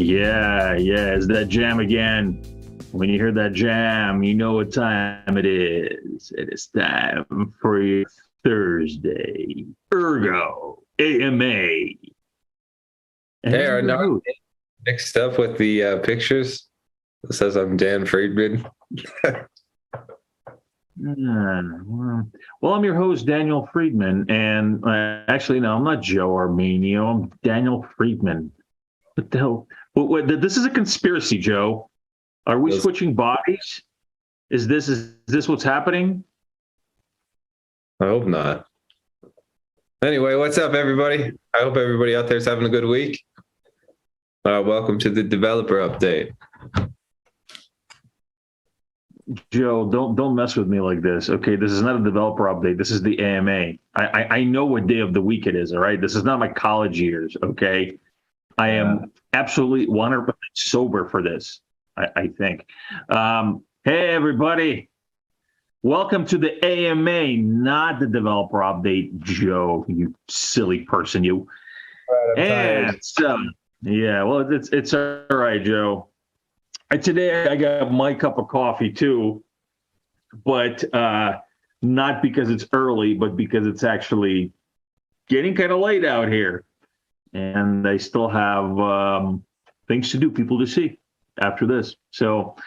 Yeah, it's that jam again. When you hear that jam, you know what time it is. It is time for your Thursday Ergo AMA. Hey, are not mixed up with the pictures? It says I'm Dan Friedman. Well, I'm your host, Daniel Friedman, and actually, no, I'm not Joe Armeanio. I'm Daniel Friedman. What the hell? This is a conspiracy, Joe. Are we switching bodies? Is this what's happening? I hope not. Anyway, what's up, everybody? I hope everybody out there is having a good week. Welcome to the developer update. Joe, don't mess with me like this. Okay, this is not a developer update. This is the AMA. I know what day of the week it is, all right? This is not my college years, okay? I am absolutely 100% sober for this, I think. Hey, everybody. Welcome to the AMA, not the developer update, Joe, you silly person, you. And so, yeah, well, it's all right, Joe. Today I got my cup of coffee too, but not because it's early, but because it's actually getting kind of late out here. And I still have things to do, people to see after this. So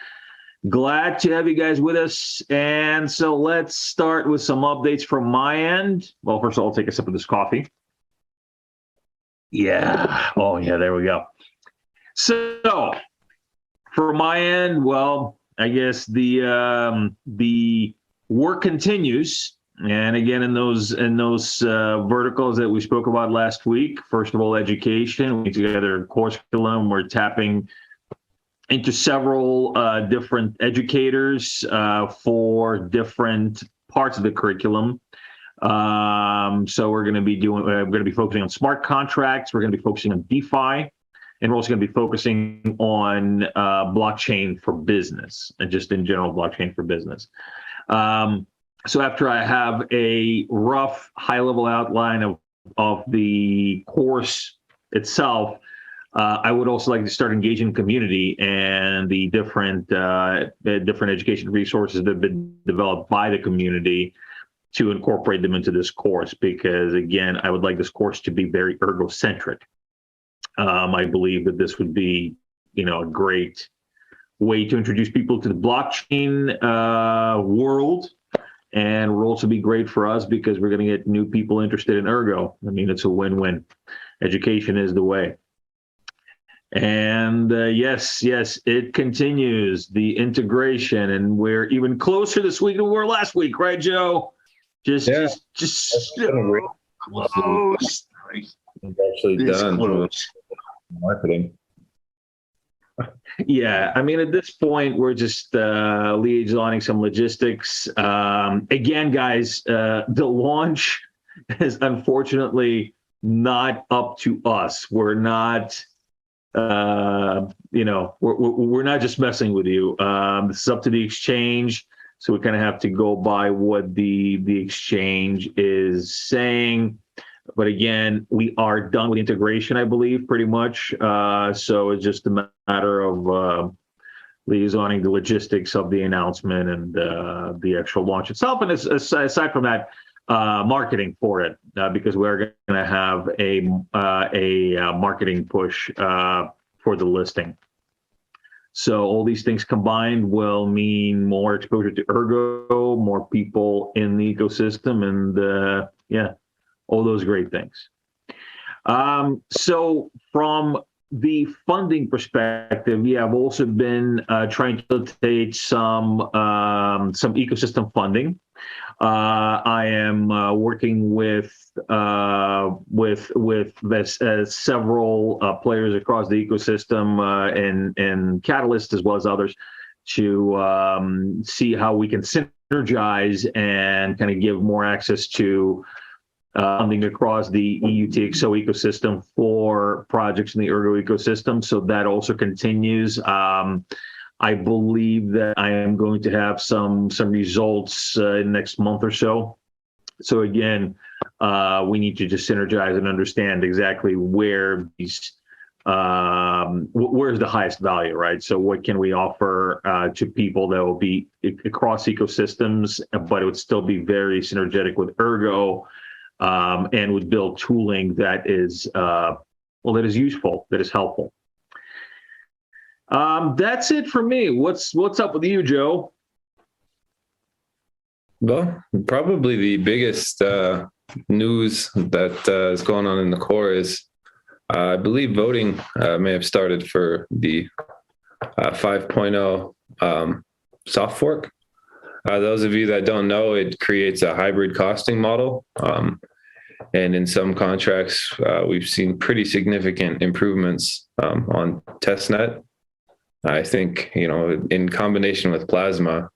glad to have you guys with us. And so let's start with some updates from my end. Well, first of all, I'll take a sip of this coffee. Yeah. Oh, yeah, there we go. So for my end, well, I guess the work continues. And again, in those verticals that we spoke about last week, first of all, education. We together a course curriculum. We're tapping into several different educators for different parts of the curriculum. So we're going to be focusing on smart contracts. We're going to be focusing on DeFi, and we're also going to be focusing on blockchain for business, and just in general blockchain for business. So after I have a rough high-level outline of the course itself, I would also like to start engaging the community and the different education resources that have been developed by the community to incorporate them into this course, because again, I would like this course to be very ergo-centric. I believe that this would be, a great way to introduce people to the blockchain world. And will also be great for us because we're going to get new people interested in Ergo. I mean, it's a win-win. Education is the way. And yes, it continues, the integration, and we're even closer this week than we were last week, right, Joe? Just so close. Actually done marketing. Yeah, I mean, at this point, we're just liaisoning some logistics. Again, guys, the launch is unfortunately not up to us. We're not, we're not just messing with you. This is up to the exchange, so we kind of have to go by what the exchange is saying. But again, we are done with integration, I believe, pretty much. So it's just a matter of liaisoning the logistics of the announcement and the actual launch itself. And aside from that, marketing for it, because we're going to have a marketing push for the listing. So all these things combined will mean more exposure to Ergo, more people in the ecosystem, and all those great things. So from the funding perspective, I've also been trying to facilitate some ecosystem funding. I am working with several players across the ecosystem and Catalyst as well as others to see how we can synergize and kind of give more access to funding across the EUTXO ecosystem for projects in the Ergo ecosystem. So that also continues. I believe that I am going to have some results in the next month or so. So again, we need to just synergize and understand exactly where these where's the highest value, right? So what can we offer to people that will be across ecosystems, but it would still be very synergetic with Ergo, and would build tooling that is that is useful, that is helpful. That's it for me. What's up with you, Joe? Well, probably the biggest news that is going on in the core is I believe voting may have started for the 5.0 soft fork. Those of you that don't know, it creates a hybrid costing model. And in some contracts, we've seen pretty significant improvements on testnet. I think, in combination with Plasma,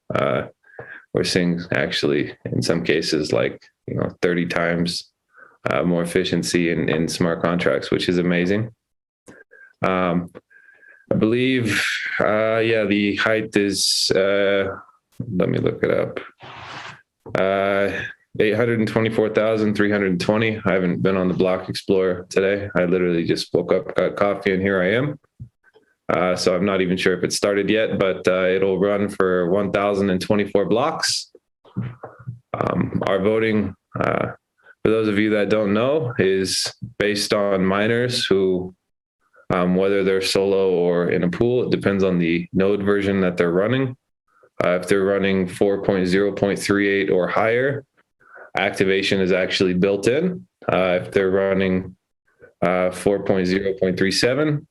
we're seeing actually in some cases 30 times more efficiency in smart contracts, which is amazing. I believe, the height is, let me look it up, 824,320. I haven't been on the Block Explorer today. I literally just woke up, got coffee, and here I am. So I'm not even sure if it started yet, but it'll run for 1,024 blocks. Our voting, for those of you that don't know, is based on miners who, whether they're solo or in a pool, it depends on the node version that they're running. If they're running 4.0.38 or higher, activation is actually built in. If they're running 4.0.37,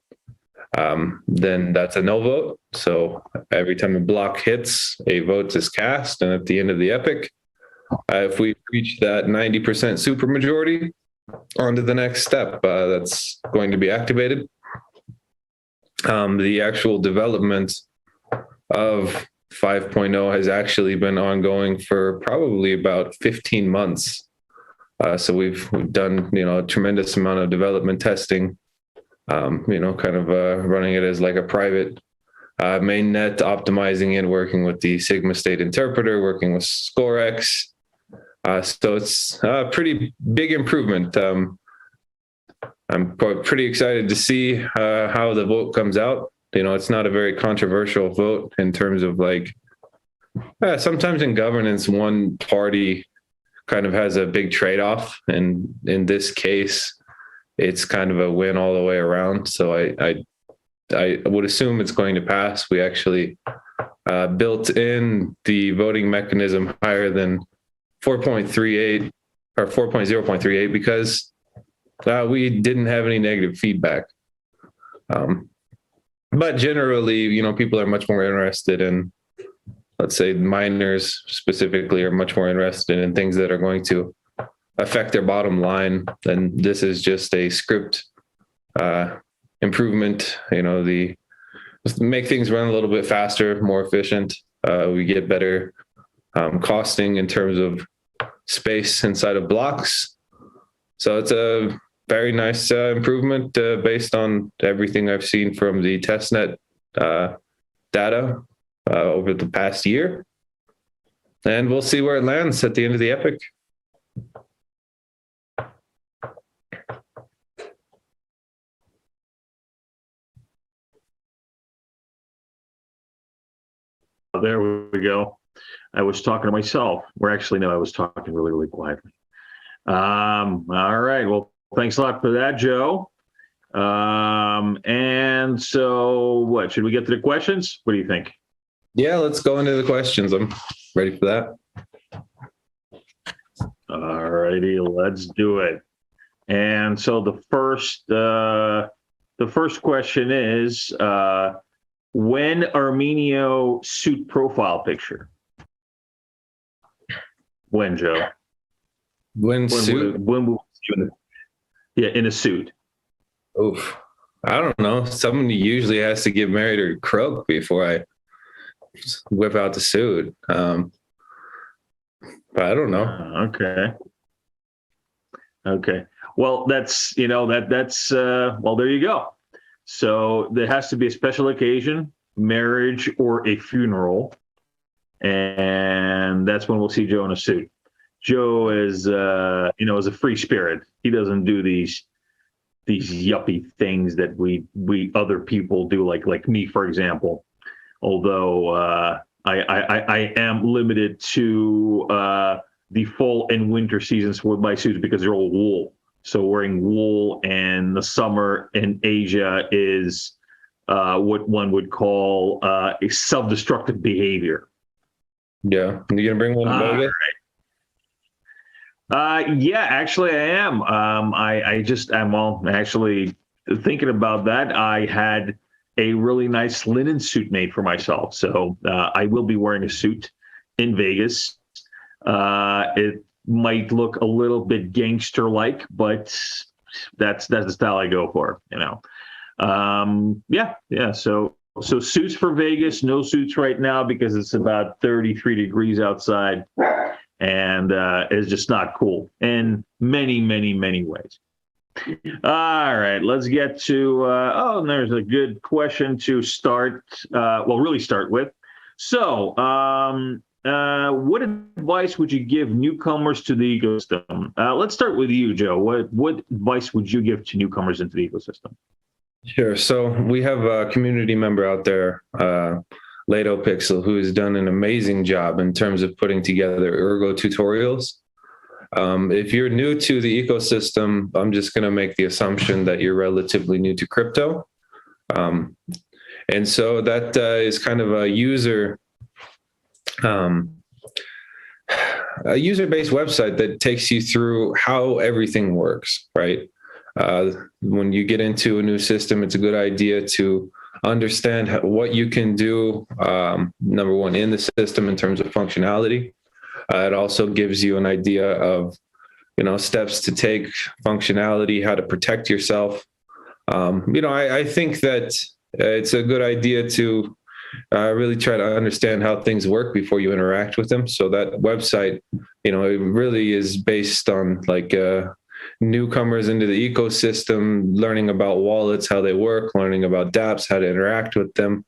then that's a no vote. So every time a block hits, a vote is cast. And at the end of the epic, if we reach that 90% supermajority, on to the next step, that's going to be activated. The actual development of 5.0 has actually been ongoing for probably about 15 months. So we've done, a tremendous amount of development testing, running it as like a private mainnet, optimizing it, working with the Sigma state interpreter, working with ScoreX. So it's a pretty big improvement. I'm pretty excited to see how the vote comes out. It's not a very controversial vote in terms of sometimes in governance, one party kind of has a big trade-off. And in this case, it's kind of a win all the way around. So I would assume it's going to pass. We actually built in the voting mechanism higher than 4.38 or 4.0.38 because we didn't have any negative feedback. But generally, people are much more interested in, let's say, miners specifically are much more interested in things that are going to affect their bottom line. And this is just a script improvement, make things run a little bit faster, more efficient. We get better costing in terms of space inside of blocks. So it's a very nice improvement based on everything I've seen from the testnet data over the past year. And we'll see where it lands at the end of the epic. There we go. I was talking to myself. I was talking really, really quietly. All right. Well, thanks a lot for that, Joe. And so what, should we get to the questions? What do you think? Yeah, let's go into the questions. I'm ready for that. All righty, let's do it. And so the first question is, when Armeanio suit profile picture? When, Joe? When suit? When will you in a suit? Oof. I don't know. Someone usually has to get married or croak before I whip out the suit. But I don't know. Okay. Well, that's, well, there you go. So there has to be a special occasion, marriage or a funeral. And that's when we'll see Joe in a suit. Joe is, is a free spirit. He doesn't do these these yuppie things that we other people do, like me, for example. Although I am limited to the fall and winter seasons with my suits because they're all wool. So wearing wool in the summer in Asia is what one would call a self-destructive behavior. Yeah. You gonna bring one to Vegas? Yeah, actually I am. I'm actually thinking about that. I had a really nice linen suit made for myself. So I will be wearing a suit in Vegas. It might look a little bit gangster-like, but that's the style I go for, you know. Yeah. So suits for Vegas, no suits right now because it's about 33 degrees outside, and it's just not cool in many, many, many ways. All right, let's get to, and there's a good question to start, really start with. So, what advice would you give newcomers to the ecosystem? Let's start with you, Joe. What advice would you give to newcomers into the ecosystem? Sure. So we have a community member out there, Lato Pixel, who has done an amazing job in terms of putting together Ergo tutorials. If you're new to the ecosystem, I'm just going to make the assumption that you're relatively new to crypto. And so that is kind of a user-based website that takes you through how everything works, right? When you get into a new system, it's a good idea to understand what you can do, number one, in the system in terms of functionality. It also gives you an idea of, steps to take, functionality, how to protect yourself. I think that it's a good idea to really try to understand how things work before you interact with them. So that website, it really is based on newcomers into the ecosystem, learning about wallets, how they work, learning about dApps, how to interact with them.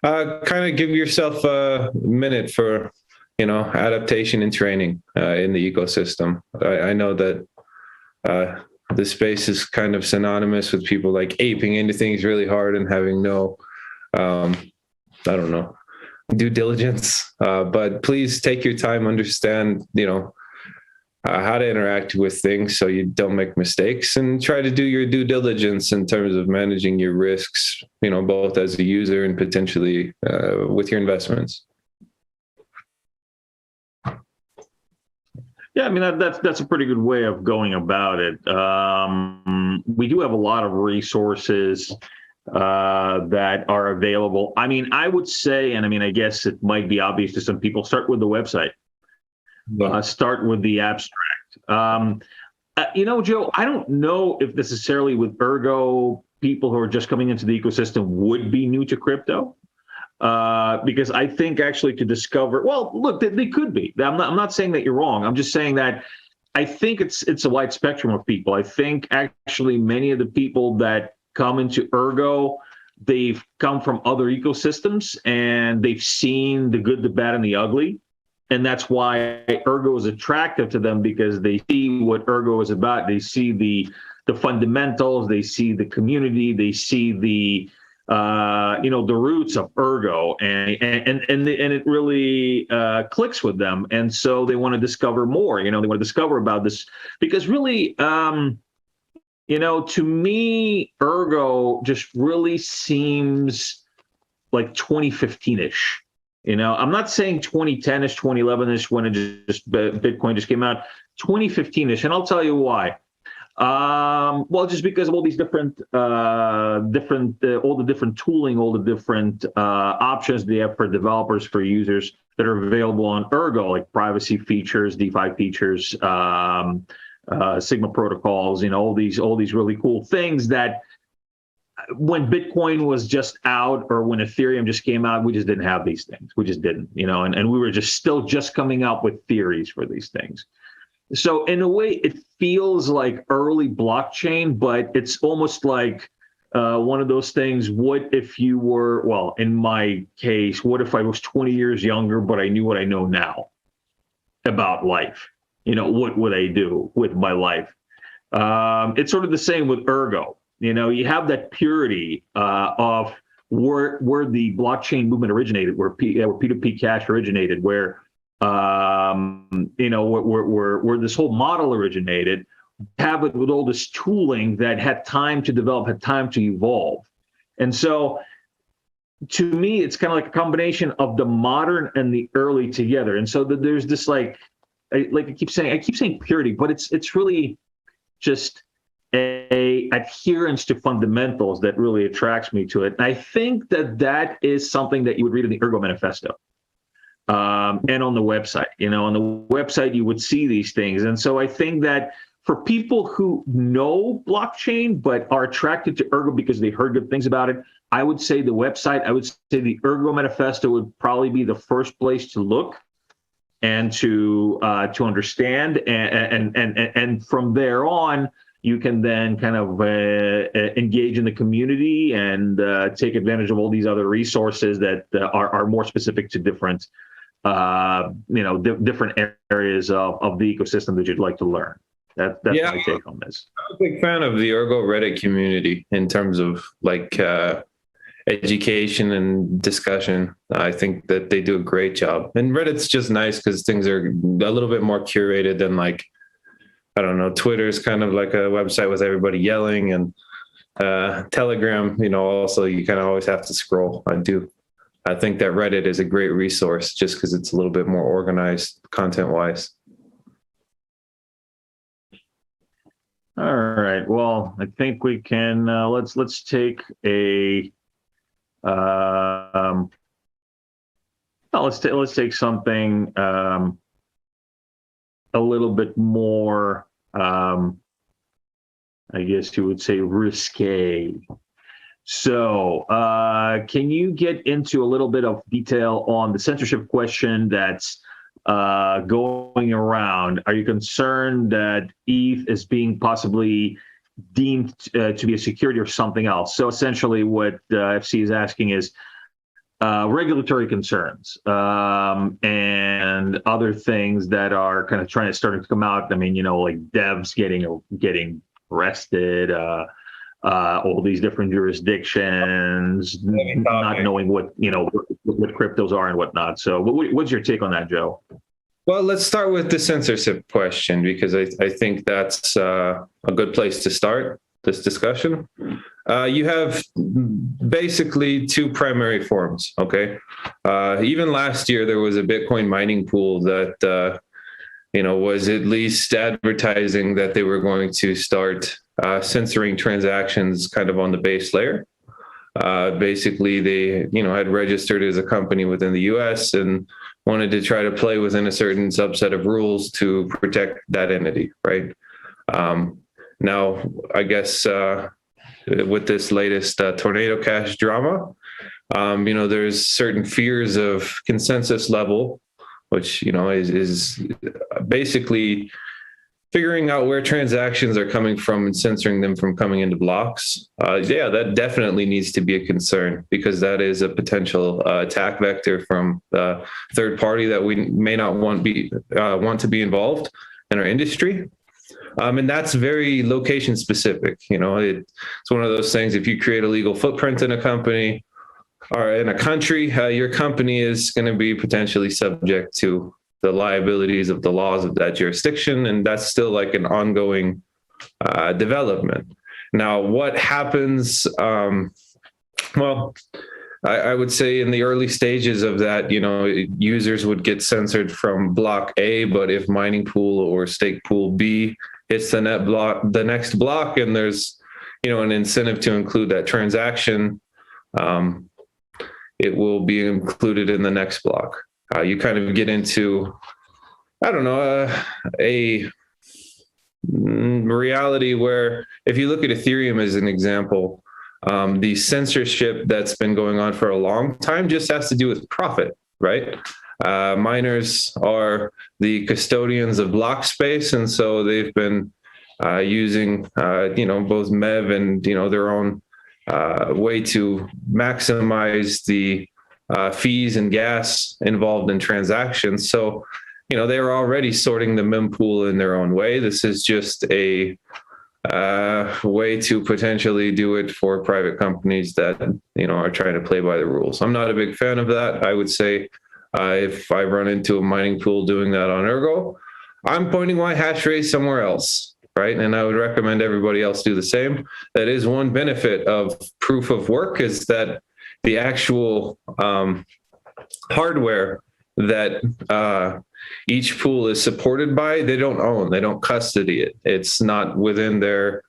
Kind of give yourself a minute for adaptation and training in the ecosystem. I know that the space is kind of synonymous with people like aping into things really hard and having no, due diligence. But please take your time, understand, how to interact with things so you don't make mistakes, and try to do your due diligence in terms of managing your risks, both as a user and potentially with your investments. Yeah, I mean, that's a pretty good way of going about it. We do have a lot of resources that are available. I mean, I would say, and I mean, I guess it might be obvious to some people, start with the website. Start with the abstract. Joe, I don't know if necessarily with Ergo, people who are just coming into the ecosystem would be new to crypto. Because I think actually to discover, well, look, they could be. I'm not saying that you're wrong. I'm just saying that I think it's a wide spectrum of people. I think actually many of the people that come into Ergo, they've come from other ecosystems and they've seen the good, the bad, and the ugly. And that's why Ergo is attractive to them, because they see what Ergo is about. They see the fundamentals, they see the community, they see the roots of Ergo, and it really clicks with them, and so they want to discover more. They want to discover about this, because really, to me, Ergo just really seems like 2015-ish. I'm not saying 2010-ish, 2011-ish when Bitcoin just came out, 2015-ish, and I'll tell you why. Well, just because of all these different all the different tooling, all the different options they have for developers, for users that are available on Ergo, like privacy features, DeFi features, Sigma protocols, all these really cool things that when Bitcoin was just out, or when Ethereum just came out, we just didn't have these things. We just didn't, and we were still coming up with theories for these things. So in a way, it feels like early blockchain, but it's almost like one of those things. What if you were, well, in my case, what if I was 20 years younger, but I knew what I know now about life? What would I do with my life? It's sort of the same with Ergo. You have that purity of where the blockchain movement originated, where P2P cash originated, where where this whole model originated. Have it with all this tooling that had time to develop, had time to evolve, and so to me, it's kind of like a combination of the modern and the early together. And so there's this like I keep saying purity, but it's really just a adherence to fundamentals that really attracts me to it. And I think that is something that you would read in the Ergo Manifesto. And on the website, on the website, you would see these things. And so I think that for people who know blockchain but are attracted to Ergo because they heard good things about it, I would say the website, I would say the Ergo Manifesto would probably be the first place to look and to understand, and from there on, you can then kind of engage in the community and take advantage of all these other resources that are more specific to different different areas of the ecosystem that you'd like to learn. That's my take on this. I'm a big fan of the Ergo Reddit community in terms of education and discussion. I think that they do a great job. And Reddit's just nice because things are a little bit more curated than I don't know, Twitter's kind of like a website with everybody yelling, and Telegram, also you kind of always have to scroll. I think that Reddit is a great resource just because it's a little bit more organized content-wise. All right. Well, I think we can let's take a let's take something a little bit more I guess you would say risque. So can you get into a little bit of detail on the censorship question that's going around? Are you concerned that ETH is being possibly deemed to be a security or something else? So essentially what FC is asking is regulatory concerns and other things that are kind of starting to come out. I mean, like devs getting arrested, all these different jurisdictions, not knowing what cryptos are and whatnot. So what's your take on that, Joe? Well, let's start with the censorship question, because I think that's a good place to start this discussion. You have basically two primary forms, okay? Even last year, there was a Bitcoin mining pool that, was at least advertising that they were going to start censoring transactions kind of on the base layer. Basically, they, had registered as a company within the US and wanted to try to play within a certain subset of rules to protect that entity, right? Now, I guess with this latest Tornado Cash drama, there's certain fears of consensus level, which, is basically figuring out where transactions are coming from and censoring them from coming into blocks. That definitely needs to be a concern, because that is a potential attack vector from a third party that we may not want to be involved in our industry. And that's very location specific. It's one of those things. If you create a legal footprint in a company or in a country, your company is going to be potentially subject to the liabilities of the laws of that jurisdiction. And that's still like an ongoing development. Now, what happens? I would say in the early stages of that, users would get censored from block A, but if mining pool or stake pool B hits the next block, and there's, an incentive to include that transaction, it will be included in the next block. You kind of get into, a reality where if you look at Ethereum as an example, the censorship that's been going on for a long time just has to do with profit, right? Miners are the custodians of block space, and so they've been using, both MEV and, their own way to maximize the fees and gas involved in transactions. So, they're already sorting the mempool in their own way. This is just a way to potentially do it for private companies that, are trying to play by the rules. I'm not a big fan of that. I would say if I run into a mining pool doing that on Ergo, I'm pointing my hash rate somewhere else, right? And I would recommend everybody else do the same. That is one benefit of proof of work, is that the actual hardware that each pool is supported by, they don't own, they don't custody it. It's not within their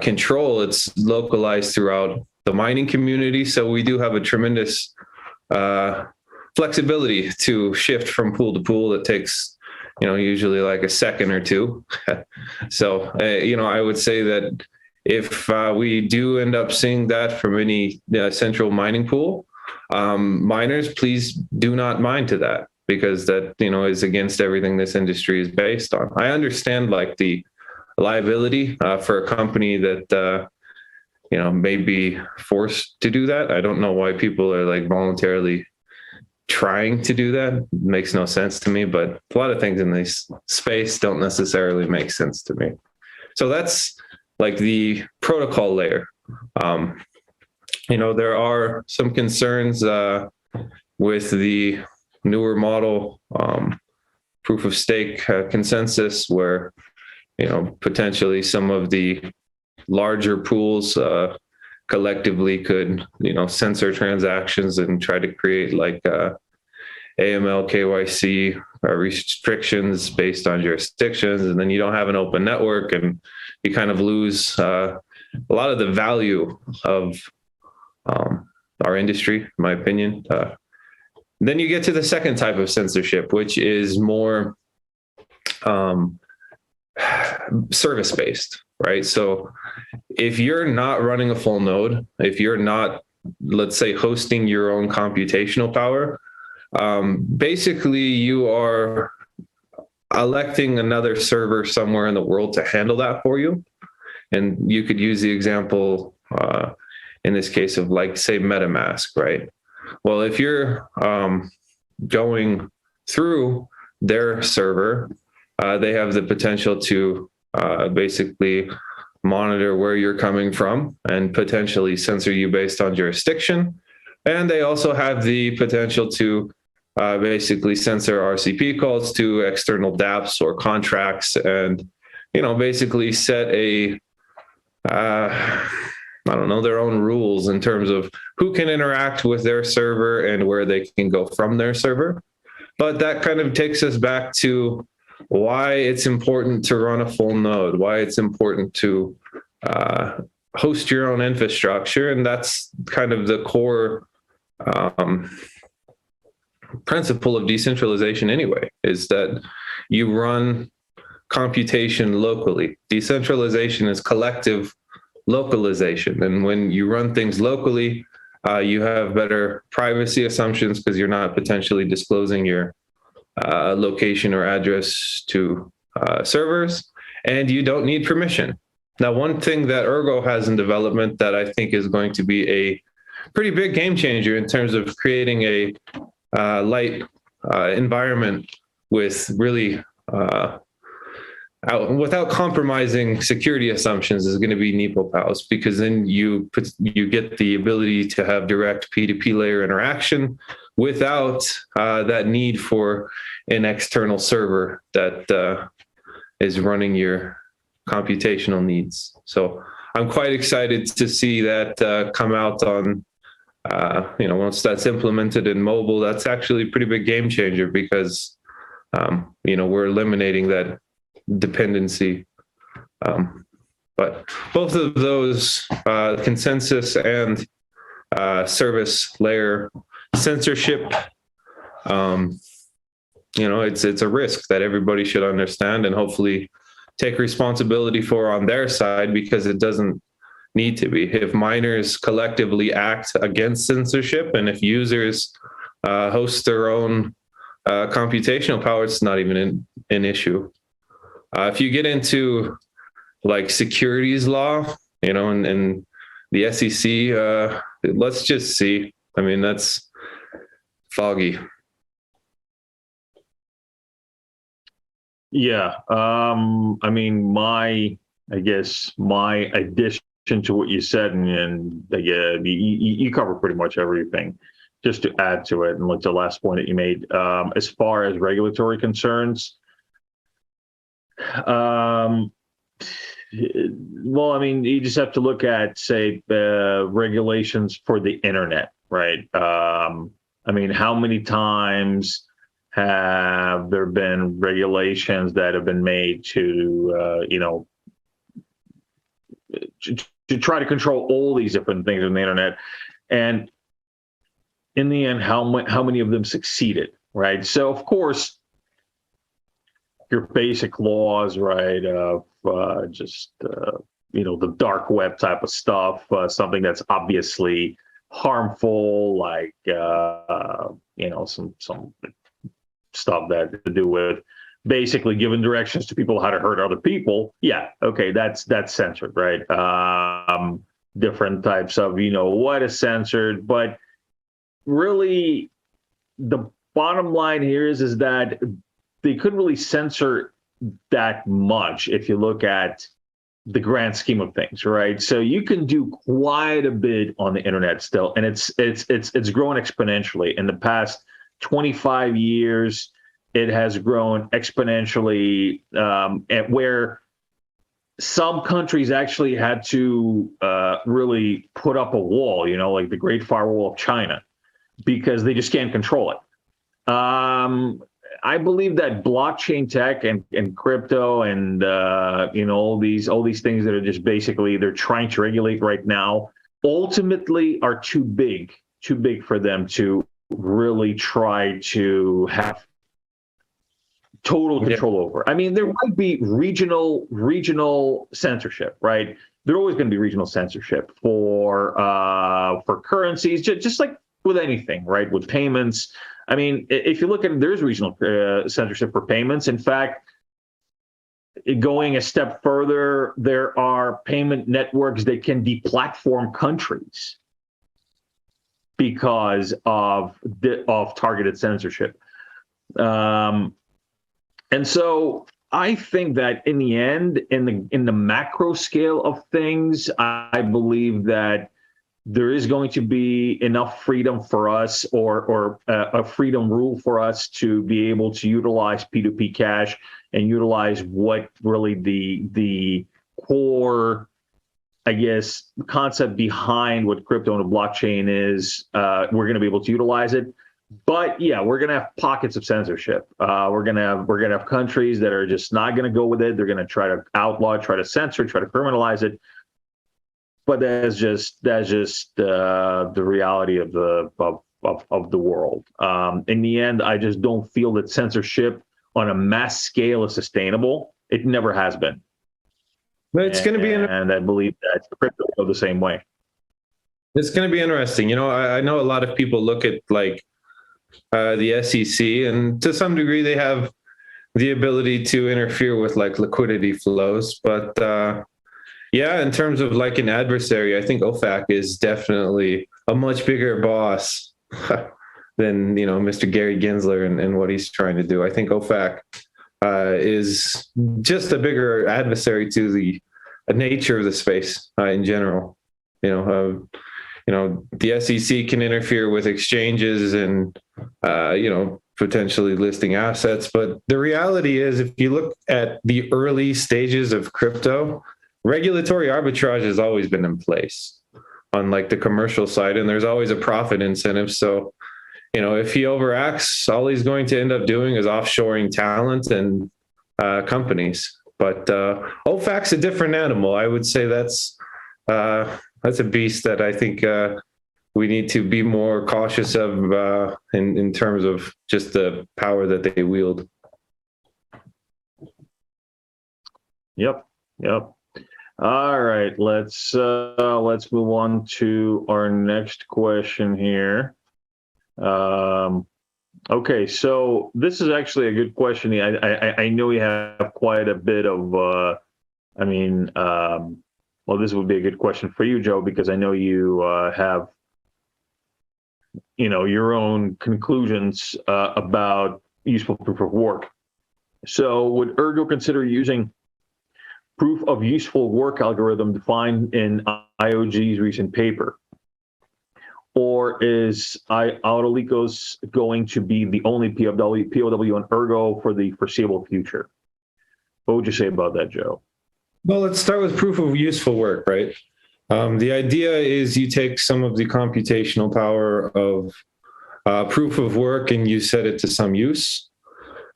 control. It's localized throughout the mining community. So we do have a tremendous flexibility to shift from pool to pool. It takes, usually like a second or two. So, I would say that if we do end up seeing that from any central mining pool, miners, please do not mine to that, because that, is against everything this industry is based on. I understand like the liability for a company that, may be forced to do that. I don't know why people are like voluntarily trying to do that. It makes no sense to me, but a lot of things in this space don't necessarily make sense to me. So that's like the protocol layer. There are some concerns with the newer model proof of stake consensus, where potentially some of the larger pools collectively could censor transactions and try to create like AML KYC restrictions based on jurisdictions, and then you don't have an open network, and you kind of lose a lot of the value of our industry, in my opinion. Then you get to the second type of censorship, which is more service-based, right? So if you're not running a full node, if you're not, let's say, hosting your own computational power, basically you are electing another server somewhere in the world to handle that for you. And you could use the example in this case of like, say, MetaMask, right? Well, if you're going through their server, they have the potential to basically monitor where you're coming from and potentially censor you based on jurisdiction. And they also have the potential to basically censor RCP calls to external dApps or contracts, and basically set their own rules in terms of who can interact with their server and where they can go from their server. But that kind of takes us back to why it's important to run a full node, why it's important to host your own infrastructure. And that's kind of the core principle of decentralization anyway, is that you run computation locally. Decentralization is collective localization. And when you run things locally, you have better privacy assumptions because you're not potentially disclosing your location or address to servers, and you don't need permission. Now, one thing that Ergo has in development that I think is going to be a pretty big game changer in terms of creating a light environment with really without compromising security assumptions is going to be NepoPows, because then you get the ability to have direct P2P layer interaction without that need for an external server that is running your computational needs. So I'm quite excited to see that come out on, once that's implemented in mobile. That's actually a pretty big game changer, because, we're eliminating that dependency. But both of those consensus and service layer censorship, it's a risk that everybody should understand and hopefully take responsibility for on their side, because it doesn't need to be. If miners collectively act against censorship, and if users host their own computational power, it's not even an issue. If you get into like securities law, and the SEC, let's just see. I mean, that's foggy. Yeah. I mean, my I guess my addition to what you said, and you cover pretty much everything. Just to add to it, and like the last point that you made, as far as regulatory concerns, well, I mean, you just have to look at, say, regulations for the internet, right? I mean, how many times have there been regulations that have been made to, to try to control all these different things on the internet? And in the end, how many of them succeeded, right? So, of course, your basic laws, right, of the dark web type of stuff, something that's obviously harmful, like some stuff that to do with basically giving directions to people how to hurt other people. Yeah, okay, that's censored, right? Different types of what is censored, but really, the bottom line here is that they couldn't really censor that much if you look at the grand scheme of things, right? So you can do quite a bit on the internet still, and it's grown exponentially. In the past 25 years, it has grown exponentially, at where some countries actually had to really put up a wall, like the Great Firewall of China, because they just can't control it. I believe that blockchain tech and crypto and all these things that are just basically they're trying to regulate right now ultimately are too big for them to really try to have total control over. I mean, there might be regional censorship, right? There's always going to be regional censorship for currencies, just like with anything, right? With payments. I mean, if you look at it, there's regional censorship for payments. In fact, going a step further, there are payment networks that can deplatform countries because of targeted censorship. And so I think that in the end, in the macro scale of things, I believe that there is going to be enough freedom for us, or a freedom rule for us to be able to utilize P2P cash and utilize what really the core, I guess, concept behind what crypto and the blockchain is. We're going to be able to utilize it. But yeah, we're going to have pockets of censorship. We're going to have countries that are just not going to go with it. They're going to try to outlaw, try to censor, try to criminalize it. But that's just the reality of the world. In the end, I just don't feel that censorship on a mass scale is sustainable. It never has been. But it's going to be, and I believe that crypto will go the same way. It's going to be interesting. I know a lot of people look at like the SEC, and to some degree they have the ability to interfere with like liquidity flows, but yeah, in terms of like an adversary, I think OFAC is definitely a much bigger boss than, Mr. Gary Gensler and what he's trying to do. I think OFAC is just a bigger adversary to the nature of the space in general. The SEC can interfere with exchanges and, potentially listing assets. But the reality is, if you look at the early stages of crypto, regulatory arbitrage has always been in place on like the commercial side, and there's always a profit incentive. So, if he overacts, all he's going to end up doing is offshoring talent and companies. But OFAC's a different animal. I would say that's a beast that I think we need to be more cautious of in terms of just the power that they wield. Yep. All right, let's move on to our next question here. Okay, so this is actually a good question. I know we have quite a bit of, well, this would be a good question for you, Joe, because I know you have, your own conclusions about useful proof of work. So would Ergo consider using proof of useful work algorithm defined in IOG's recent paper? Or is Autolicos going to be the only POW on Ergo for the foreseeable future? What would you say about that, Joe? Well, let's start with proof of useful work, right? The idea is you take some of the computational power of proof of work and you set it to some use.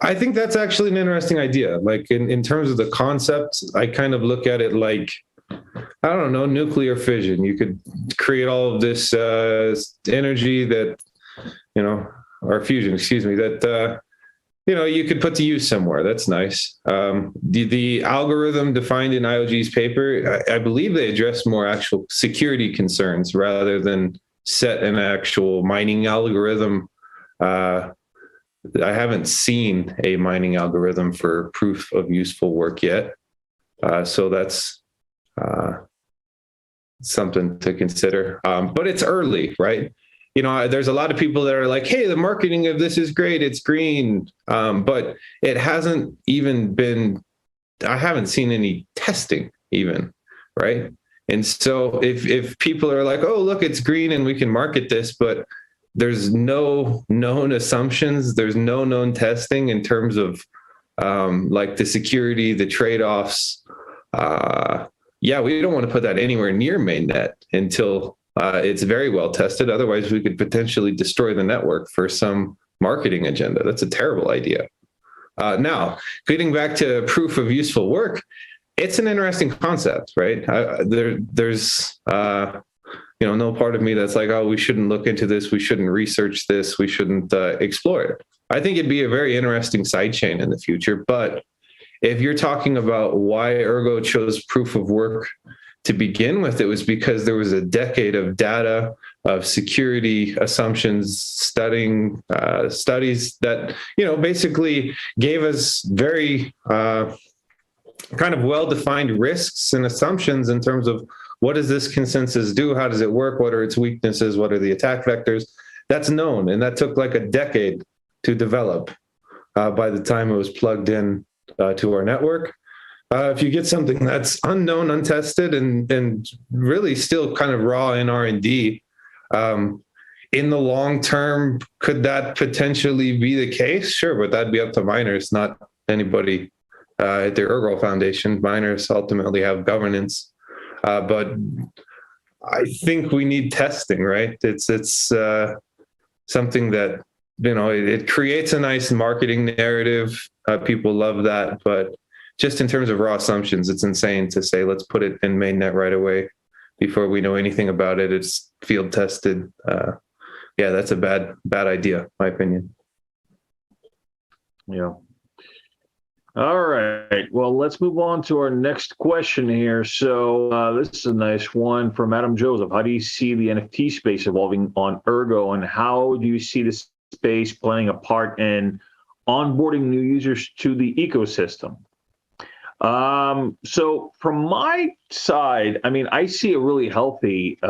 I think that's actually an interesting idea. Like in terms of the concept, I kind of look at it like, I don't know, nuclear fission. You could create all of this energy that, or fusion, excuse me, that, you could put to use somewhere. That's nice. The algorithm defined in IOG's paper, I believe they address more actual security concerns rather than set an actual mining algorithm. I haven't seen a mining algorithm for proof of useful work yet. So that's something to consider. But it's early, right? There's a lot of people that are like, hey, the marketing of this is great. It's green. But it hasn't even been, I haven't seen any testing even, right? And so if people are like, oh, look, it's green and we can market this, but there's no known assumptions, there's no known testing in terms of like the security, the trade-offs. We don't want to put that anywhere near mainnet until it's very well tested. Otherwise, we could potentially destroy the network for some marketing agenda. That's a terrible idea. Now, getting back to proof of useful work, it's an interesting concept, right? There's no part of me that's like, oh, we shouldn't look into this. We shouldn't research this. We shouldn't explore it. I think it'd be a very interesting sidechain in the future. But if you're talking about why Ergo chose proof of work to begin with, it was because there was a decade of data, of security assumptions, studies that, basically gave us very kind of well-defined risks and assumptions in terms of what does this consensus do? How does it work? What are its weaknesses? What are the attack vectors? That's known. And that took like a decade to develop by the time it was plugged in to our network. If you get something that's unknown, untested, and really still kind of raw in R&D, in the long term, could that potentially be the case? Sure, but that'd be up to miners, not anybody at the Ergo Foundation. Miners ultimately have governance. But I think we need testing, right? It's something that, it creates a nice marketing narrative. People love that. But just in terms of raw assumptions, it's insane to say, let's put it in mainnet right away before we know anything about it. It's field tested. That's a bad idea, my opinion. Yeah. All right. Well, let's move on to our next question here. So this is a nice one from Adam Joseph. How do you see the NFT space evolving on Ergo, and how do you see this space playing a part in onboarding new users to the ecosystem? So from my side, I see a really healthy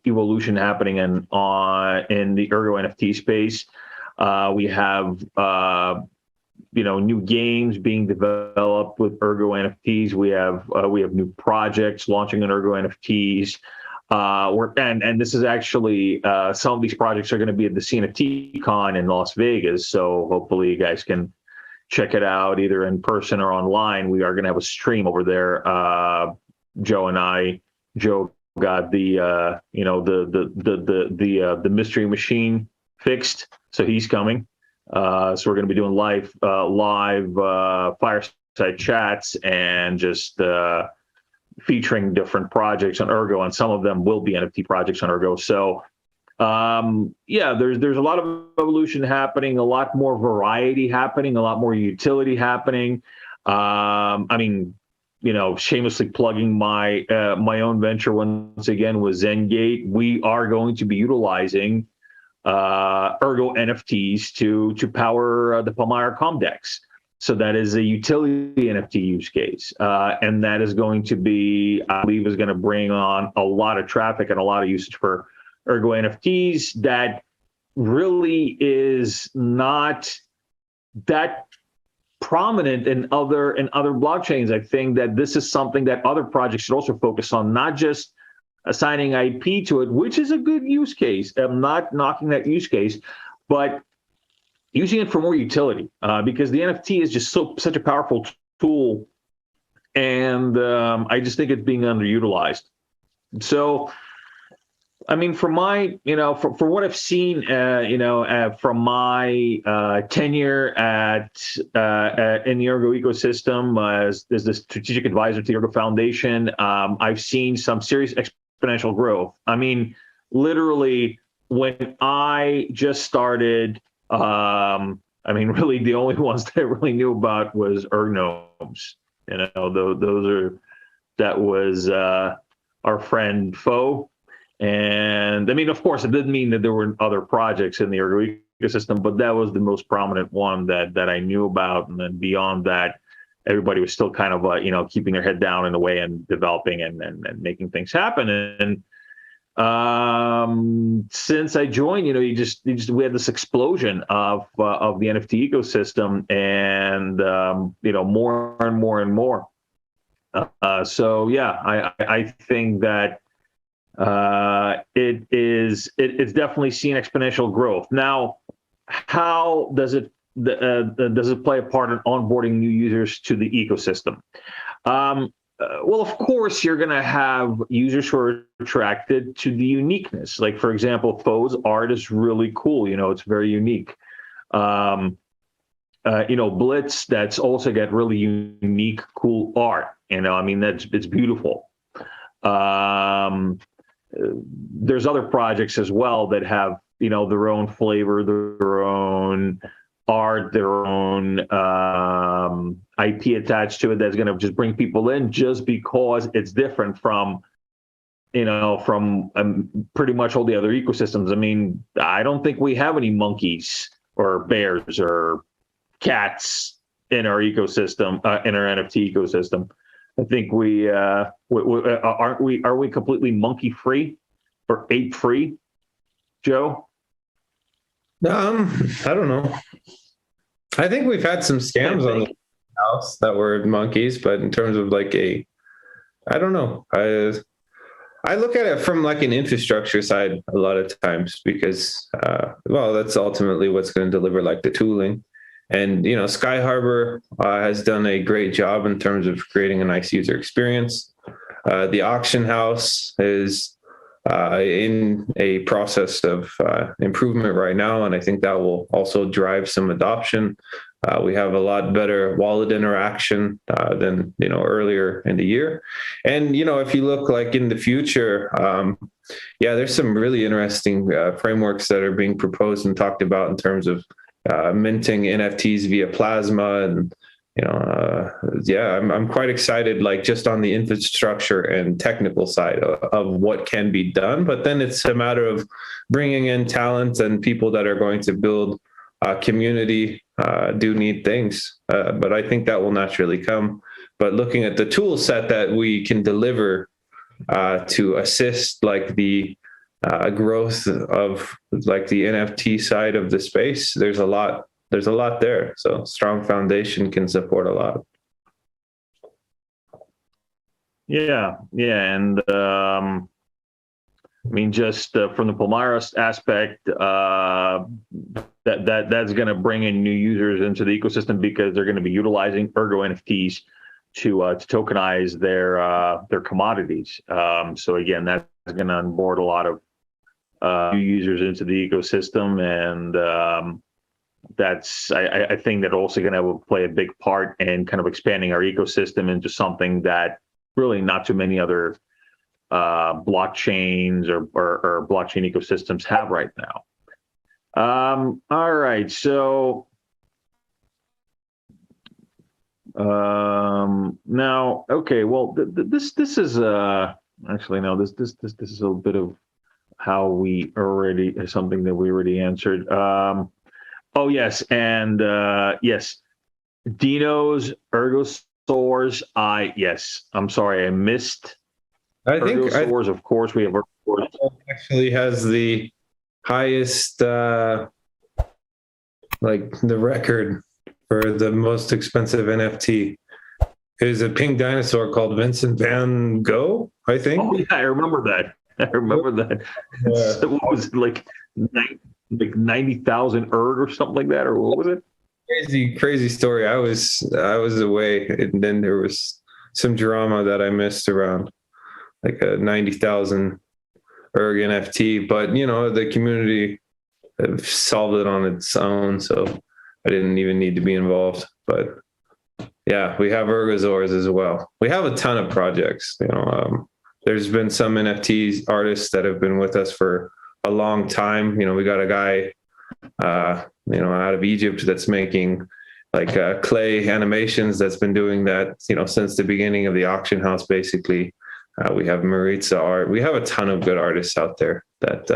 evolution happening in the Ergo NFT space. We have new games being developed with Ergo NFTs. We have new projects launching on Ergo NFTs. And this is actually some of these projects are going to be at the CNFT Con in Las Vegas. So hopefully you guys can check it out either in person or online. We are going to have a stream over there. Joe and I. Joe got the mystery machine fixed, so he's coming. So we're going to be doing live fireside chats and just featuring different projects on Ergo, and some of them will be NFT projects on Ergo. So there's a lot of evolution happening, a lot more variety happening, a lot more utility happening. Shamelessly plugging my own venture once again with Zengate. We are going to be utilizing Ergo NFTs to power the Palmyra Comdex. So that is a utility NFT use case. And that is going to be, I believe, is going to bring on a lot of traffic and a lot of usage for Ergo NFTs. That really is not that prominent in other blockchains. I think that this is something that other projects should also focus on, not just assigning IP to it, which is a good use case. I'm not knocking that use case, but using it for more utility, because the NFT is just such a powerful tool, and I just think it's being underutilized. So, I mean, from my, for what I've seen, from my tenure in the Ergo ecosystem, as the strategic advisor to the Ergo Foundation, I've seen some serious exponential growth. I mean, literally, when I just started, really the only ones that I really knew about was Ergnomes. That was our friend Fo. And I mean, of course, it didn't mean that there were other projects in the Ergo ecosystem, but that was the most prominent one that I knew about. And then beyond that, everybody was still kind of, keeping their head down in a way and developing and making things happen. And since I joined, we had this explosion of the NFT ecosystem, and more and more and more. So yeah, I think that it's definitely seen exponential growth. Now, how does it play a part in onboarding new users to the ecosystem? Well, of course, you're going to have users who are attracted to the uniqueness. Like, for example, Fo's art is really cool. It's very unique. Blitz, that's also got really unique, cool art. It's beautiful. There's other projects as well that have, their own flavor, their own art, their own IP attached to it that's going to just bring people in just because it's different from pretty much all the other ecosystems. I mean, I don't think we have any monkeys or bears or cats in our ecosystem, in our NFT ecosystem. I think are we completely monkey free or ape free, Joe? I don't know. I think we've had some scams on the house that were monkeys, but in terms of I don't know. I look at it from an infrastructure side a lot of times because, that's ultimately what's going to deliver the tooling. And, Sky Harbor has done a great job in terms of creating a nice user experience. The auction house is in a process of improvement right now, and I think that will also drive some adoption. We have a lot better wallet interaction than earlier in the year. And if you look in the future, there's some really interesting frameworks that are being proposed and talked about in terms of minting NFTs via plasma. And I'm quite excited, just on the infrastructure and technical side of what can be done. But then it's a matter of bringing in talent and people that are going to build community, do need things. But I think that will naturally come. But looking at the tool set that we can deliver to assist the growth of the NFT side of the space, there's a lot there. So strong foundation can support a lot. Yeah. And just from the Palmyra aspect, that's going to bring in new users into the ecosystem because they're going to be utilizing Ergo NFTs to tokenize their commodities. So again, that's going to onboard a lot of new users into the ecosystem, and I think that also going to play a big part in kind of expanding our ecosystem into something that really not too many other blockchains or blockchain ecosystems have right now. All right, so now, okay, well, this is actually no, this is a little bit of how something that we already answered. Oh yes, and yes, Dino's Ergo stores. Yes, I'm sorry, I missed. I think Ergo stores, of course, we have Ergo stores. Actually has the highest, the record for the most expensive NFT. It was a pink dinosaur called Vincent Van Gogh, I think. Oh yeah, I remember that. I remember that. So what was it, like 90,000 erg or something like that, or what was it? Crazy story. I was away, and then there was some drama that I missed around like a 90,000 erg NFT. But the community solved it on its own, so I didn't even need to be involved. But yeah, we have Ergosaurs as well. We have a ton of projects. There's been some NFTs artists that have been with us for a long time. We got a guy, out of Egypt that's making like clay animations. That's been doing that, since the beginning of the auction house. Basically, we have Maritza art. We have a ton of good artists out there that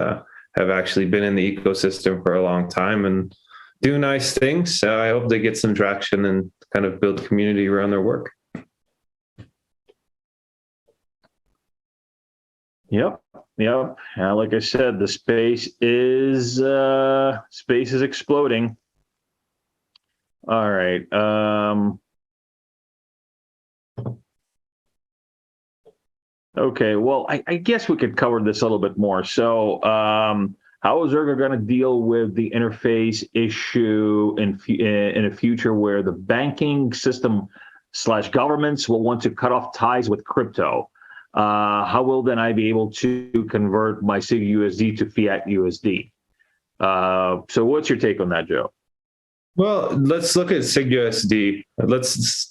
have actually been in the ecosystem for a long time and do nice things. I hope they get some traction and kind of build community around their work. Yep. Like I said, the space is exploding. All right. Okay. Well, I guess we could cover this a little bit more. So, how is Ergo going to deal with the interface issue in a future where the banking system / governments will want to cut off ties with crypto? How will then I be able to convert my SIG USD to fiat USD? So what's your take on that, Joe? Well, let's look at SIG USD. Let's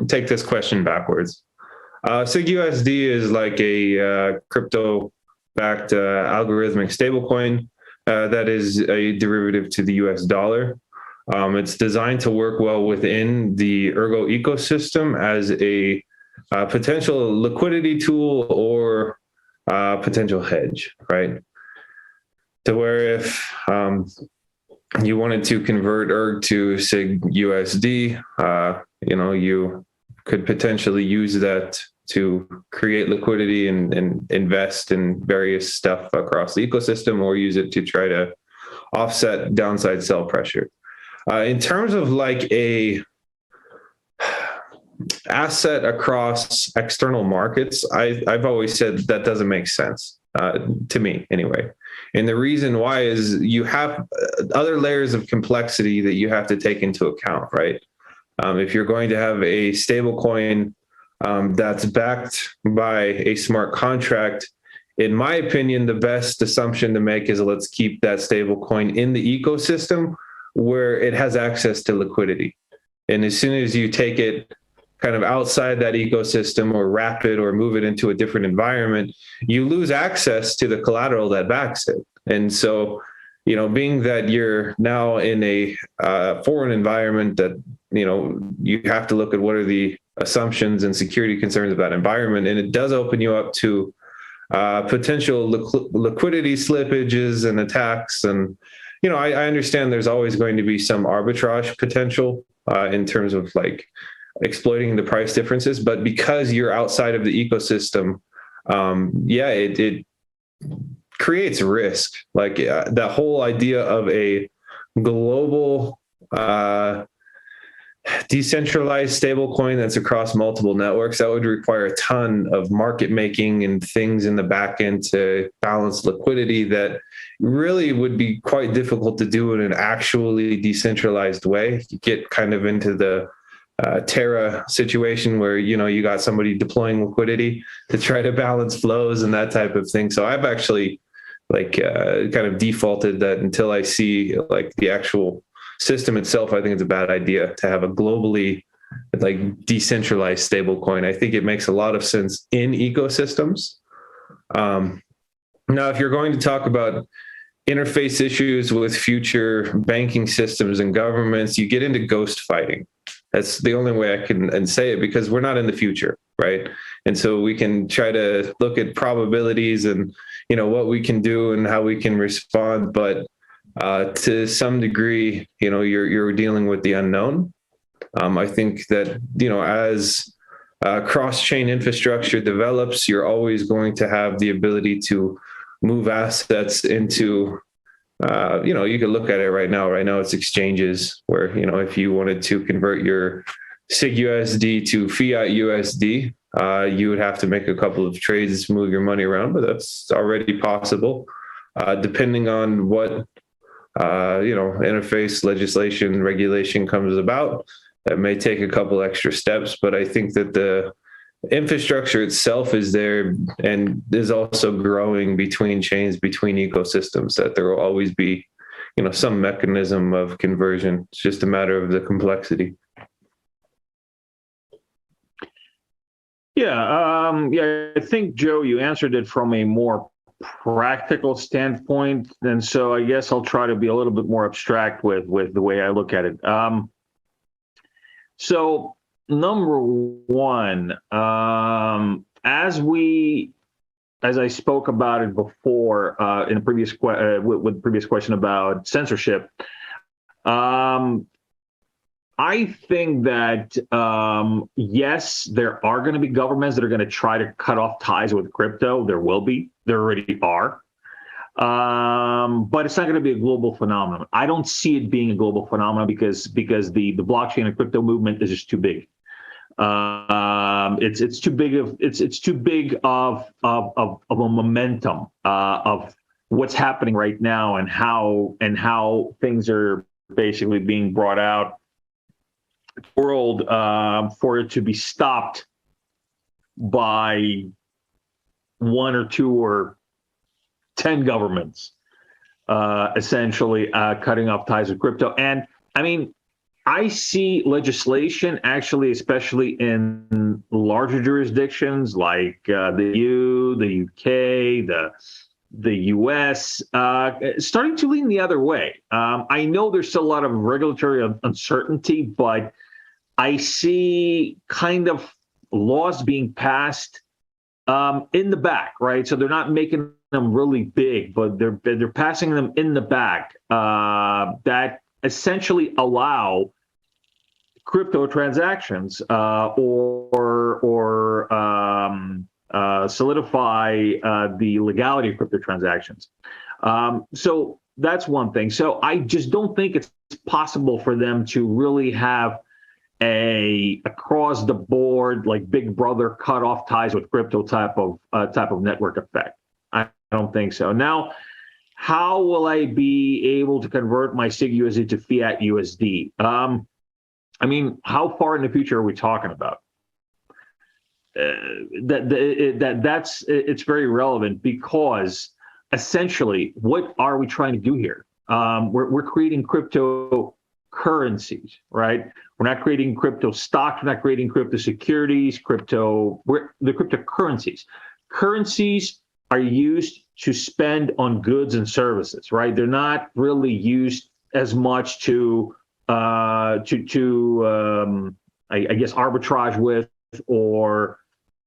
take this question backwards. SIG USD is like a crypto-backed algorithmic stablecoin that is a derivative to the US dollar. It's designed to work well within the Ergo ecosystem as a potential liquidity tool or potential hedge, right? To where if you wanted to convert ERG to SIG USD, you could potentially use that to create liquidity and invest in various stuff across the ecosystem, or use it to try to offset downside sell pressure. In terms of like a asset across external markets, I've always said that doesn't make sense to me anyway. And the reason why is you have other layers of complexity that you have to take into account, right? If you're going to have a stable coin that's backed by a smart contract, in my opinion, the best assumption to make is let's keep that stable coin in the ecosystem where it has access to liquidity. And as soon as you take it kind of outside that ecosystem or wrap it or move it into a different environment, you lose access to the collateral that backs it. And so, being that you're now in a foreign environment that, you have to look at what are the assumptions and security concerns of that environment. And it does open you up to potential liquidity slippages and attacks. And, I understand there's always going to be some arbitrage potential in terms of like exploiting the price differences, but because you're outside of the ecosystem, it creates risk. Like the whole idea of a global decentralized stablecoin that's across multiple networks, that would require a ton of market making and things in the back end to balance liquidity that really would be quite difficult to do in an actually decentralized way. You get kind of into the Terra situation where, you got somebody deploying liquidity to try to balance flows and that type of thing. So I've actually kind of defaulted that until I see like the actual system itself. I think it's a bad idea to have a globally decentralized stablecoin. I think it makes a lot of sense in ecosystems. Now, if you're going to talk about interface issues with future banking systems and governments, you get into ghost fighting. That's the only way I can say it, because we're not in the future, right? And so we can try to look at probabilities and, what we can do and how we can respond. But to some degree, you're dealing with the unknown. I think that, as cross-chain infrastructure develops, you're always going to have the ability to move assets into you could look at it right now. Right now, it's exchanges where, if you wanted to convert your SIG USD to fiat USD, you would have to make a couple of trades, move your money around, but that's already possible. Depending on what, interface legislation regulation comes about, that may take a couple extra steps, but I think that the infrastructure itself is there and is also growing between chains, between ecosystems, that there will always be, some mechanism of conversion. It's just a matter of the complexity. Yeah, I think, Joe, you answered it from a more practical standpoint, and so I guess I'll try to be a little bit more abstract with the way I look at it. So number one, as I spoke about it before in a previous with previous question about censorship, I think that yes, there are going to be governments that are going to try to cut off ties with crypto. There will be. There already are. But it's not going to be a global phenomenon. I don't see it being a global phenomenon because the blockchain and crypto movement is just too big. It's too big of a momentum of what's happening right now and how things are basically being brought out world for it to be stopped by one or two or 10 governments essentially cutting off ties with crypto. And I mean, I see legislation actually, especially in larger jurisdictions like the EU, the UK, the US, starting to lean the other way. I know there's still a lot of regulatory uncertainty, but I see kind of laws being passed in the back, right? So they're not making them really big, but they're passing them in the back that essentially allow crypto transactions or solidify the legality of crypto transactions. So that's one thing. So I just don't think it's possible for them to really have a across the board, like Big Brother cut off ties with crypto type of network effect. I don't think so. Now, how will I be able to convert my SIG USD to fiat USD? I mean, how far in the future are we talking about? It's very relevant because essentially, what are we trying to do here? We're creating cryptocurrencies, right? We're not creating crypto stocks. We're not creating crypto securities. The cryptocurrencies. Currencies are used to spend on goods and services, right? They're not really used as much to I guess arbitrage with or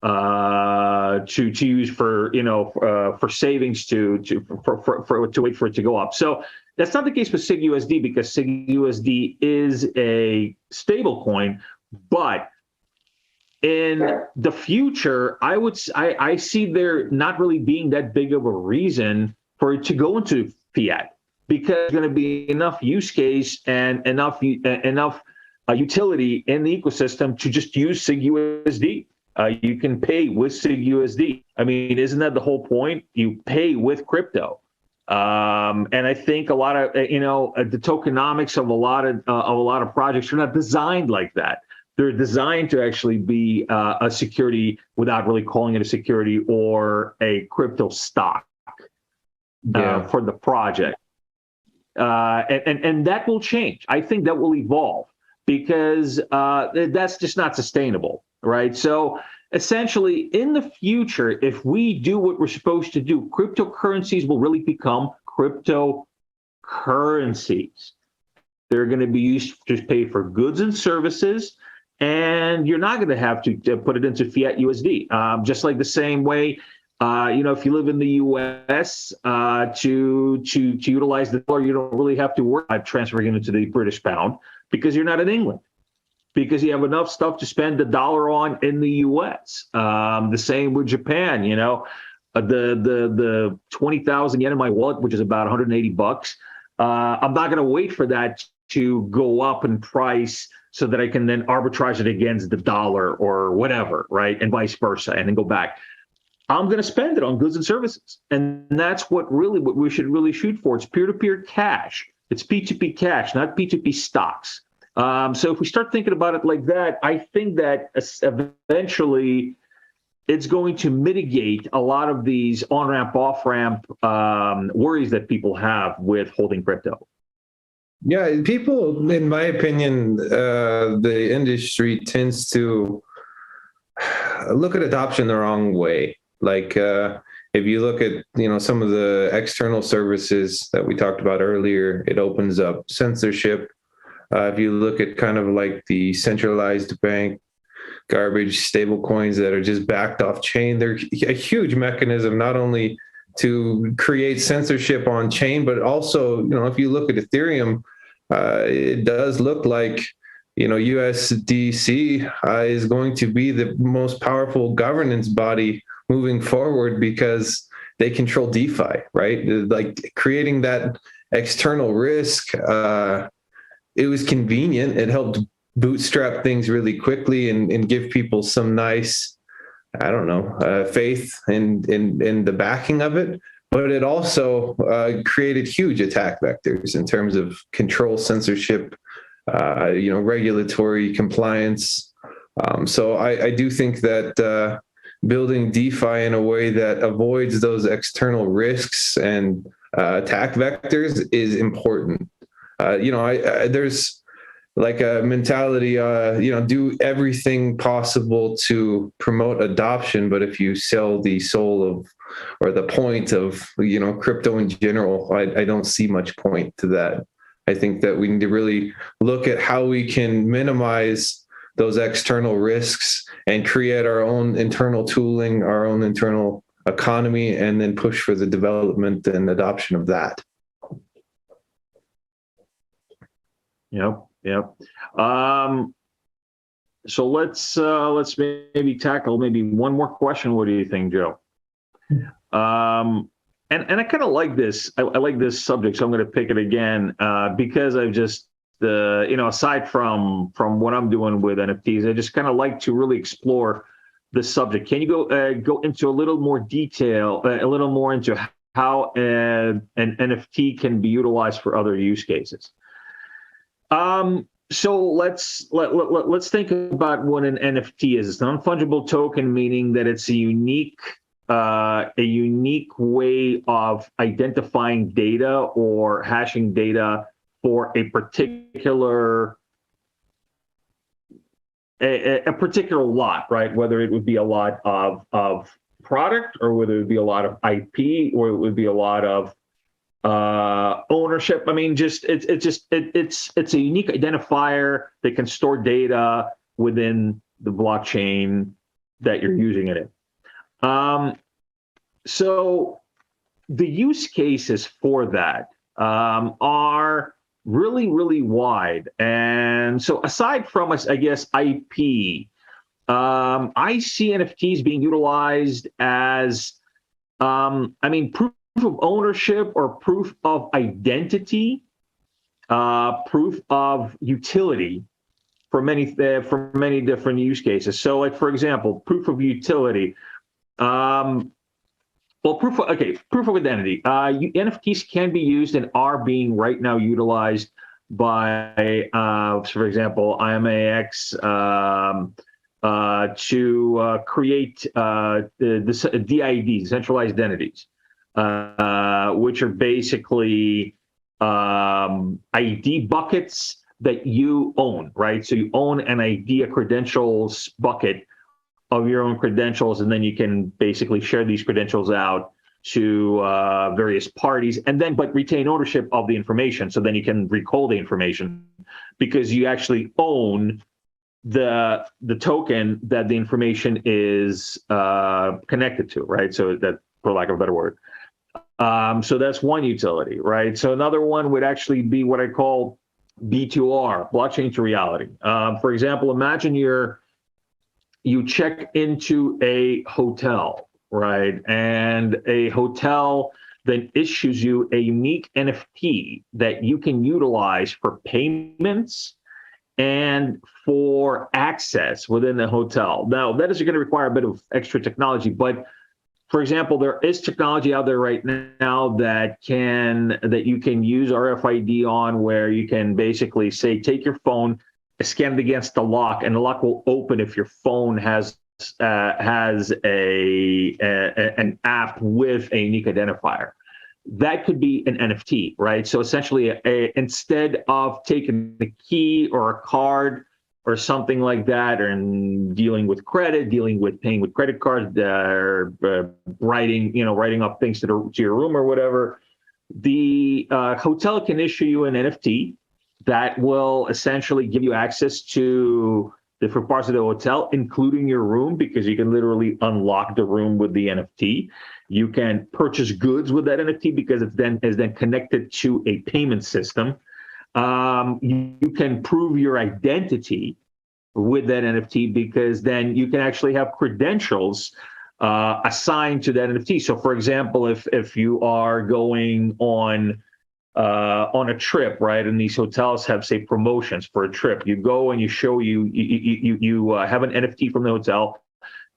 to use for for savings to wait for it to go up. So that's not the case with SIG USD because SIG USD is a stable coin, but in the future, I see there not really being that big of a reason for it to go into fiat because there's going to be enough use case and enough utility in the ecosystem to just use SIG USD. You can pay with SIG USD. I mean, isn't that the whole point? You pay with crypto. And I think a lot of the tokenomics of a lot of projects are not designed like that. They're designed to actually be a security without really calling it a security or a crypto stock for the project. And that will change. I think that will evolve because that's just not sustainable, right? So essentially, in the future, if we do what we're supposed to do, cryptocurrencies will really become cryptocurrencies. They're going to be used to pay for goods and services, and you're not going to have to put it into fiat USD. Just like the same way, if you live in the U.S. To utilize the dollar, you don't really have to worry about transferring it into the British pound because you're not in England. Because you have enough stuff to spend the dollar on in the U.S. The same with Japan, the 20,000 yen in my wallet, which is about 180 bucks. I'm not going to wait for that to go up in price so that I can then arbitrage it against the dollar or whatever, right? And vice versa, and then go back. I'm going to spend it on goods and services. And that's what we should really shoot for. It's peer-to-peer cash. It's P2P cash, not P2P stocks. So if we start thinking about it like that, I think that eventually it's going to mitigate a lot of these on-ramp, off-ramp worries that people have with holding crypto. Yeah, people, in my opinion, the industry tends to look at adoption the wrong way. Like if you look at, some of the external services that we talked about earlier, it opens up censorship. If you look at kind of like the centralized bank garbage stable coins that are just backed off chain, they're a huge mechanism, not only to create censorship on chain, but also, if you look at Ethereum, it does look like, USDC is going to be the most powerful governance body moving forward because they control DeFi, right? Like creating that external risk, it was convenient. It helped bootstrap things really quickly and give people some nice, faith in the backing of it. But it also created huge attack vectors in terms of control, censorship, regulatory compliance. So I do think that building DeFi in a way that avoids those external risks and attack vectors is important. There's like a mentality, do everything possible to promote adoption. But if you sell the soul of, or the point of, crypto in general, I don't see much point to that. I think that we need to really look at how we can minimize those external risks and create our own internal tooling, our own internal economy, and then push for the development and adoption of that. Yep. So let's maybe tackle maybe one more question. What do you think, Joe? And I kind of like this. I like this subject, so I'm going to pick it again because I've just aside from what I'm doing with NFTs, I just kind of like to really explore this subject. Can you go into a little more detail, a little more into how an NFT can be utilized for other use cases? So let's think about what an NFT is. It's a non-fungible token, meaning that it's a unique way of identifying data or hashing data for a particular lot, right? Whether it would be a lot of product, or whether it would be a lot of IP, or it would be a lot of ownership. I mean, it's a unique identifier that can store data within the blockchain that you're using it in. So the use cases for that are really, really wide. And so aside from, I guess, IP, I see NFTs being utilized as, proof of ownership or proof of identity, proof of utility for many different use cases. So, like, for example, proof of utility. Proof of identity. NFTs can be used and are being right now utilized by, for example, IMAX to create the DIDs, centralized identities, which are basically ID buckets that you own, right? So you own an ID, a credentials bucket of your own credentials, and then you can basically share these credentials out to various parties, and then but retain ownership of the information. So then you can recall the information because you actually own the token that the information is connected to, right? So that, for lack of a better word. So that's one utility, right? So another one would actually be what I call B2R, blockchain to reality. For example, imagine you check into a hotel, right? And a hotel then issues you a unique NFT that you can utilize for payments and for access within the hotel. Now, that is going to require a bit of extra technology, but for example, there is technology out there right now that you can use RFID on, where you can basically say, take your phone, scan it against the lock, and the lock will open if your phone has an app with a unique identifier. That could be an NFT, right? So essentially, instead of taking the key or a card or something like that, and dealing with credit, dealing with paying with credit cards, or writing up things to your room or whatever, the hotel can issue you an NFT that will essentially give you access to different parts of the hotel, including your room, because you can literally unlock the room with the NFT. You can purchase goods with that NFT because it is then connected to a payment system. You can prove your identity with that NFT, because then you can actually have credentials assigned to that NFT. So, for example, if you are going on a trip, right, and these hotels have, say, promotions for a trip, you go and you show you have an NFT from the hotel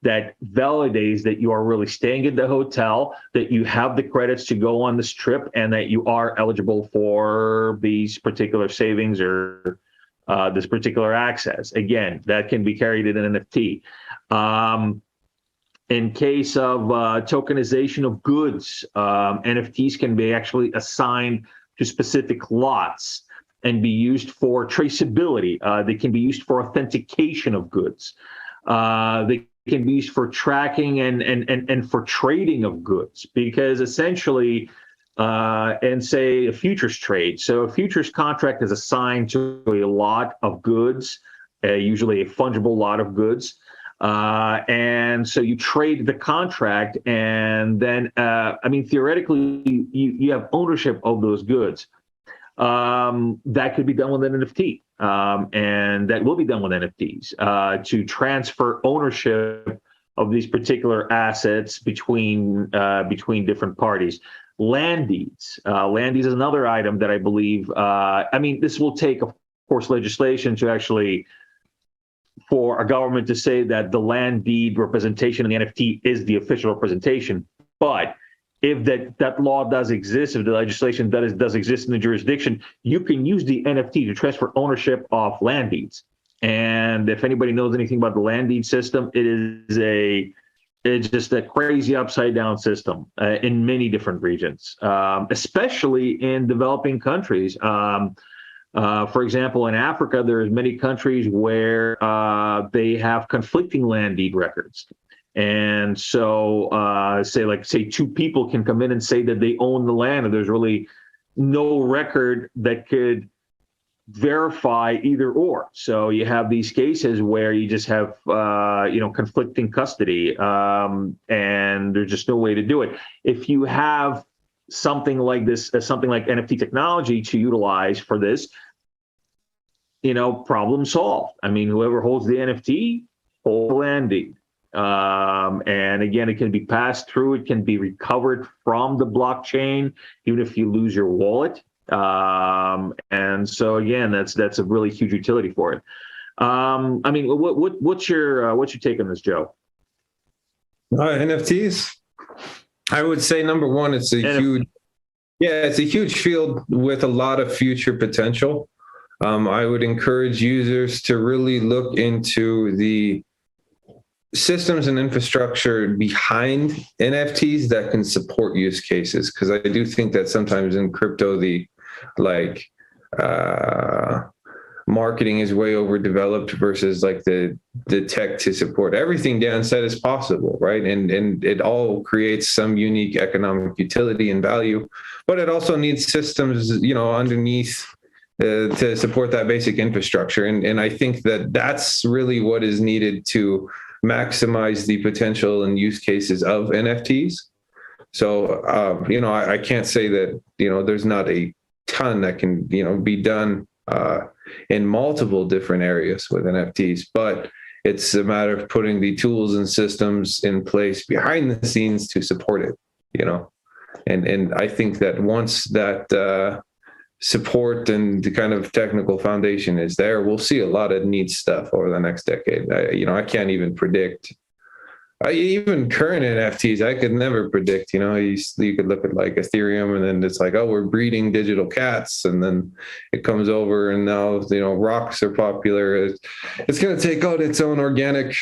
that validates that you are really staying at the hotel, that you have the credits to go on this trip, and that you are eligible for these particular savings or this particular access. Again, that can be carried in an NFT. In case of tokenization of goods, NFTs can be actually assigned to specific lots and be used for traceability. They can be used for authentication of goods. They can be used for tracking and for trading of goods, because essentially, and say a futures trade. So a futures contract is assigned to a lot of goods, usually a fungible lot of goods. And so you trade the contract, and then, theoretically, you have ownership of those goods. That could be done with an NFT, and that will be done with NFTs to transfer ownership of these particular assets between different parties. Land deeds. Land deeds is another item that I believe. This will take, of course, legislation to actually, for a government to say that the land deed representation in the NFT is the official representation. But if that law does exist, if the legislation does exist in the jurisdiction, you can use the NFT to transfer ownership of land deeds. And if anybody knows anything about the land deed system, it's just a crazy upside down system in many different regions, especially in developing countries. For example, in Africa, there's many countries where they have conflicting land deed records. And so say two people can come in and say that they own the land, and there's really no record that could verify either or. So you have these cases where you just have conflicting custody, and there's just no way to do it. If you have something like this, something like NFT technology to utilize for this, problem solved. Whoever holds the NFT holds the land deed. And again, it can be passed through, it can be recovered from the blockchain, even if you lose your wallet. And so again, that's a really huge utility for it. What's your take on this, Joe? NFTs. I would say number one, it's a huge field with a lot of future potential. I would encourage users to really look into the systems and infrastructure behind NFTs that can support use cases. Because I do think that sometimes in crypto, the marketing is way overdeveloped versus the tech to support everything Dan said is possible, right? And it all creates some unique economic utility and value, but it also needs systems, underneath to support that basic infrastructure. And I think that that's really what is needed to maximize the potential and use cases of NFTs. So, I can't say that, there's not a ton that can, be done in multiple different areas with NFTs, but It's a matter of putting the tools and systems in place behind the scenes to support it, you know. And I think that once that support and the kind of technical foundation is there, we'll see a lot of neat stuff over the next decade. I can't even predict. Even current NFTs, I could never predict. You could look at like Ethereum, and then it's like, oh, we're breeding digital cats, and then it comes over, and now rocks are popular. It's going to take out its own organic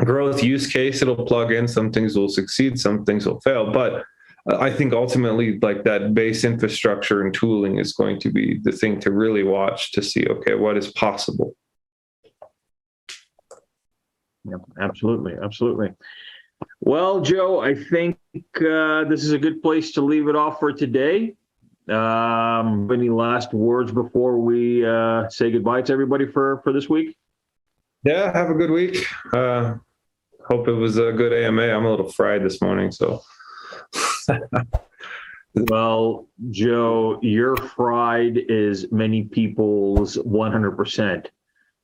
growth use case. It'll plug in. Some things will succeed, some things will fail, but I think ultimately, like, that base infrastructure and tooling is going to be the thing to really watch to see, okay, what is possible. Yeah, absolutely. Absolutely. Well, Joe, I think this is a good place to leave it off for today. Any last words before we say goodbye to everybody for this week? Yeah, have a good week. Hope it was a good AMA. I'm a little fried this morning, so. Well, Joe, your fried is many people's 100%.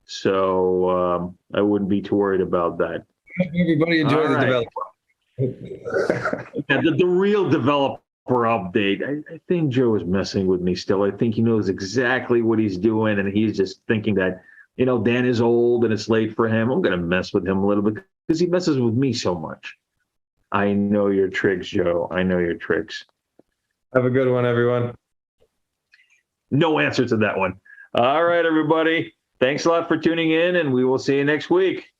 So I wouldn't be too worried about that. Everybody enjoy the developer. The real developer update. I think Joe is messing with me still. I think he knows exactly what he's doing, and he's just thinking that, Dan is old and it's late for him. I'm going to mess with him a little bit because he messes with me so much. I know your tricks, Joe. I know your tricks. Have a good one, everyone. No answer to that one. All right, everybody. Thanks a lot for tuning in, and we will see you next week.